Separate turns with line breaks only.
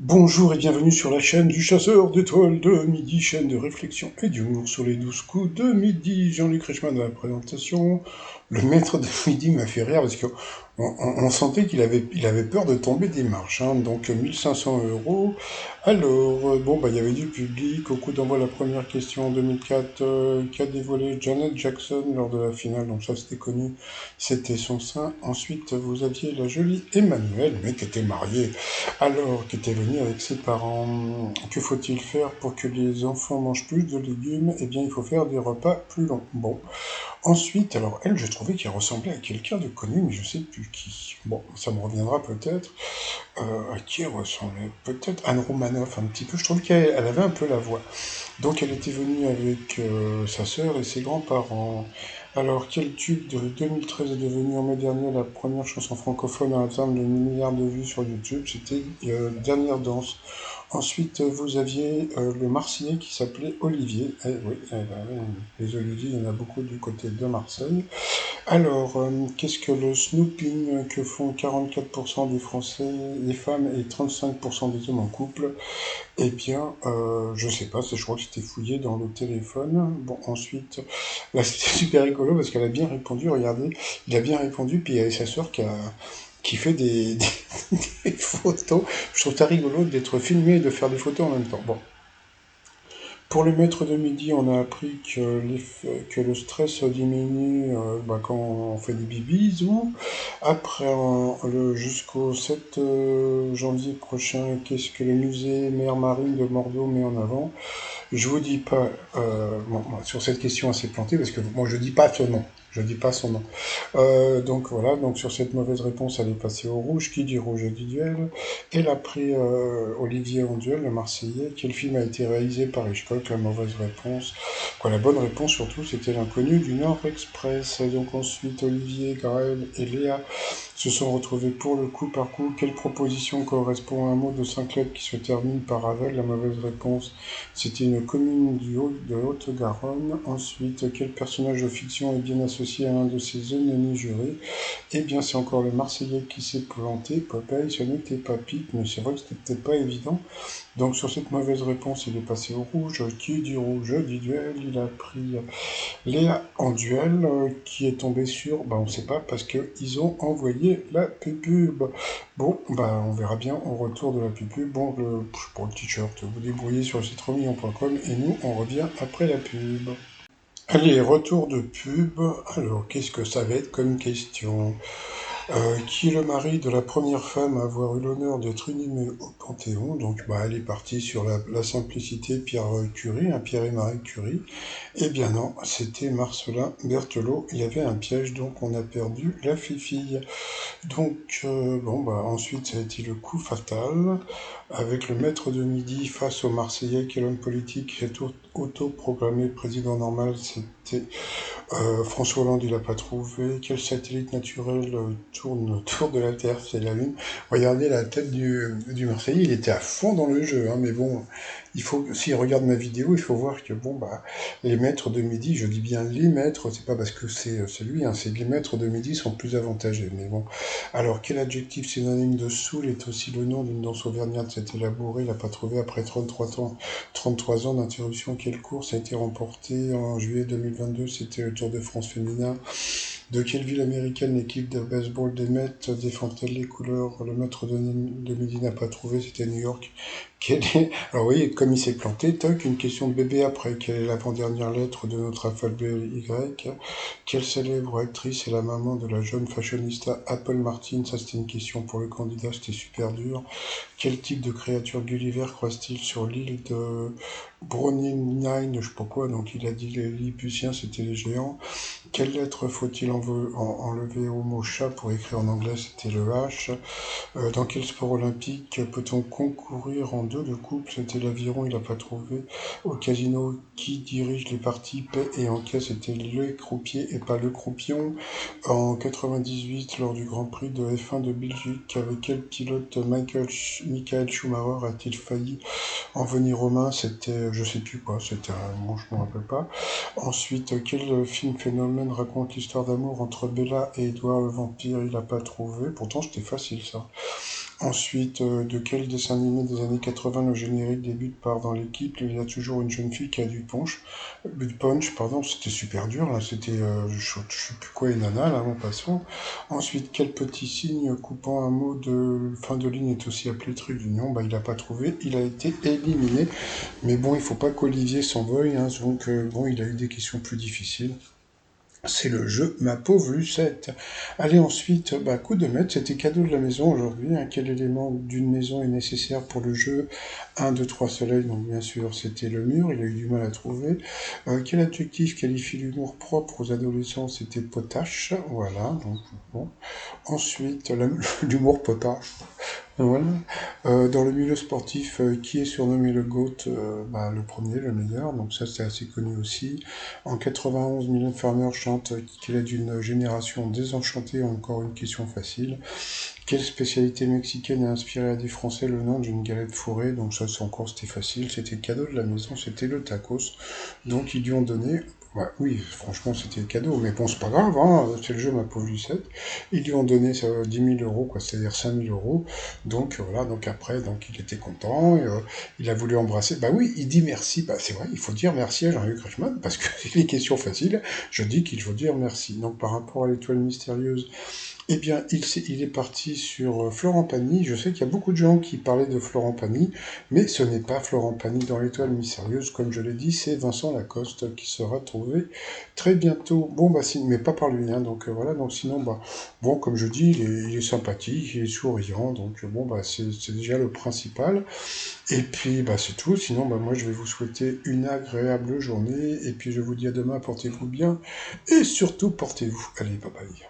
Bonjour et bienvenue sur la chaîne du chasseur d'étoiles de midi, chaîne de réflexion et d'humour sur les 12 coups de midi. Jean-Luc Reichmann à la présentation. Le maître de midi m'a fait rire parce qu'on sentait qu'il avait peur de tomber des marches, hein, donc 1 500 euros. Alors, bon, il y avait du public. Au coup d'envoi, la première question en 2004, qu'a dévoilé Janet Jackson lors de la finale, donc ça c'était connu, c'était son sein. Ensuite, vous aviez la jolie Emmanuelle, mais qui était mariée alors, qui était venu avec ses parents. Que faut-il faire pour que les enfants mangent plus de légumes? Eh bien, il faut faire des repas plus longs. Bon. Ensuite, alors elle, je trouvais qu'elle ressemblait à quelqu'un de connu, mais je sais plus qui. Bon, ça me reviendra peut-être. À qui elle ressemblait? Peut-être Anne Romanoff, un petit peu. Je trouve qu'elle avait un peu la voix. Donc, elle était venue avec sa sœur et ses grands-parents. Alors, quel tube de 2013 est devenu en mai dernier la première chanson francophone à atteindre le milliard de vues sur YouTube? C'était Dernière danse. Ensuite, vous aviez le Marseillais qui s'appelait Olivier. Eh oui, les Oliviers, il y en a beaucoup du côté de Marseille. Alors, qu'est-ce que le snooping que font 44% des Français, des femmes et 35% des hommes en couple? Eh bien, je sais pas, je crois que c'était fouillé dans le téléphone. Bon, ensuite, là, c'était super rigolo parce qu'elle a bien répondu, regardez, il a bien répondu, puis il y avait sa sœur qui fait des photos. Je trouve ça rigolo d'être filmé et de faire des photos en même temps. Bon. Pour le maître de midi, on a appris que le stress diminue quand on fait des bisous. Après, jusqu'au 7 janvier prochain, qu'est-ce que le musée Mère Marine de Bordeaux met en avant? Je vous dis pas, bon, sur cette question, elle s'est plantée parce que moi je dis pas son nom. Je dis pas son nom. Donc voilà, donc sur cette mauvaise réponse, elle est passée au rouge. Qui dit rouge dit duel. Elle a pris Olivier en duel, le Marseillais. Quel film a été réalisé par Hitchcock? La mauvaise réponse. Quoi, la bonne réponse surtout, c'était L'inconnu du Nord Express. Donc ensuite, Olivier, Gaël et Léa se sont retrouvés pour le coup par coup. Quelle proposition correspond à un mot de 5 lettres qui se termine par Avel? La mauvaise réponse, c'était une commune de Haute-Garonne. Ensuite, quel personnage de fiction est bien associé à un de ses ennemis jurés? Eh bien, c'est encore le Marseillais qui s'est planté. Popeye, ce n'était pas Pipe, mais c'est vrai que c'était peut-être pas évident. Donc, sur cette mauvaise réponse, il est passé au rouge. Qui dit rouge dit duel. Il a pris Léa en duel, qui est tombé sur, on sait pas, parce qu'ils ont envoyé la pub. Bon, on verra bien au retour de la pub. Bon, pour le t-shirt, vous débrouillez sur le site remillon.com et nous, on revient après la pub. Allez, retour de pub. Alors, qu'est-ce que ça va être comme question? Qui est le mari de la première femme à avoir eu l'honneur d'être inhumée au Panthéon? Donc, elle est partie sur la simplicité Pierre Curie, hein, Pierre et Marie Curie. Eh bien non, c'était Marcelin Berthelot. Il y avait un piège, donc on a perdu la fille. Donc, ensuite, ça a été le coup fatal, avec le maître de midi face au Marseillais, quel homme politique s'est autoproclamé président normal, c'était François Hollande, il n'a pas trouvé. Quel satellite naturel tourne autour de la Terre? C'est la Lune. Regardez la tête du Marseillais, il était à fond dans le jeu, hein, mais bon, s'il regarde ma vidéo, il faut voir que les maîtres de midi, je dis bien les maîtres, c'est pas parce que c'est lui, hein, c'est que les maîtres de midi sont plus avantagés. Mais bon, alors quel adjectif synonyme de saoul est aussi le nom d'une danse auvergnate? S'est élaboré, il n'a pas trouvé après 33 ans d'interruption. Quelle course a été remportée en juillet 2022? C'était le Tour de France féminin. De quelle ville américaine l'équipe de baseball des Mets défend-elle les couleurs? Le maître de midi n'a pas trouvé, c'était New York. Alors oui, comme il s'est planté, toc, une question de bébé après. Quelle est l'avant-dernière lettre de notre alphabet Y? Quelle célèbre actrice est la maman de la jeune fashionista Apple Martin? Ça c'était une question pour le candidat, c'était super dur. Quel type de créature Gulliver croise-t-il sur l'île de Brooklyn, je sais pas quoi, donc il a dit les Lilliputiens, c'était les géants. Quelle lettre faut-il enlever au mot chat pour écrire en anglais? C'était le H. Dans quel sport olympique peut-on concourir en deux de couple? C'était l'aviron, il n'a pas trouvé. Au casino, qui dirige les parties paie et encaisse? C'était le croupier et pas le croupion. En 98, lors du Grand Prix de F1 de Belgique, avec quel pilote Michael Schumacher a-t-il failli en venir aux mains? C'était, je sais plus quoi, bon, je me rappelle pas. Ensuite, quel film phénomène raconte l'histoire d'amour entre Bella et Edouard le vampire? Il n'a pas trouvé. Pourtant, c'était facile ça. Ensuite, de quel dessin animé des années 80 le générique débute par dans l'équipe, il y a toujours une jeune fille qui a du punch, pardon, c'était super dur, là, c'était, je sais plus quoi, une nana, là, en passant. Ensuite, quel petit signe coupant un mot de fin de ligne est aussi appelé trait d'union? Bah, il a pas trouvé, il a été éliminé. Mais bon, il faut pas qu'Olivier s'en veuille, hein, donc bon, il a eu des questions plus difficiles. C'est le jeu Ma pauvre Lucette. Allez, ensuite, bah, coup de maître, c'était cadeau de la maison aujourd'hui, hein. Quel élément d'une maison est nécessaire pour le jeu? Un, 2, 3 soleils, donc bien sûr, c'était le mur, il a eu du mal à trouver. Quel adjectif qualifie l'humour propre aux adolescents? C'était potache, voilà, donc bon. Ensuite, l'humour potache. Voilà. Dans le milieu sportif, qui est surnommé le GOAT? Bah, le premier, le meilleur, donc ça c'est assez connu aussi. En 91, Mylène Farmer chante qu'elle est d'une génération désenchantée, encore une question facile. Quelle spécialité mexicaine a inspiré à des Français le nom d'une galette fourrée? Donc ça c'est encore, c'était facile, c'était cadeau de la maison, c'était le tacos. Donc ils lui ont donné, ouais, oui, franchement c'était cadeau, mais bon c'est pas grave, hein, c'est le jeu Ma pauvre Lucette. Ils lui ont donné 10 000 euros, quoi, c'est-à-dire 5 000 euros. Donc voilà, donc après, donc il était content, et, il a voulu embrasser. Bah oui, il dit merci. Bah c'est vrai, il faut dire merci à Jean-Luc Reichmann parce que c'est les questions faciles. Je dis qu'il faut dire merci. Donc par rapport à l'étoile mystérieuse, eh bien, il est parti sur Florent Pagny. Je sais qu'il y a beaucoup de gens qui parlaient de Florent Pagny, mais ce n'est pas Florent Pagny dans l'étoile mystérieuse, comme je l'ai dit, c'est Vincent Lacoste qui sera trouvé très bientôt. Bon, bah, mais pas par lui, hein, donc voilà. Donc sinon, bah, bon, comme je dis, il est sympathique, il est souriant, donc bon, bah, c'est déjà le principal. Et puis, bah, c'est tout. Sinon, bah, moi, je vais vous souhaiter une agréable journée, et puis je vous dis à demain, portez-vous bien, et surtout, portez-vous. Allez, bye bye.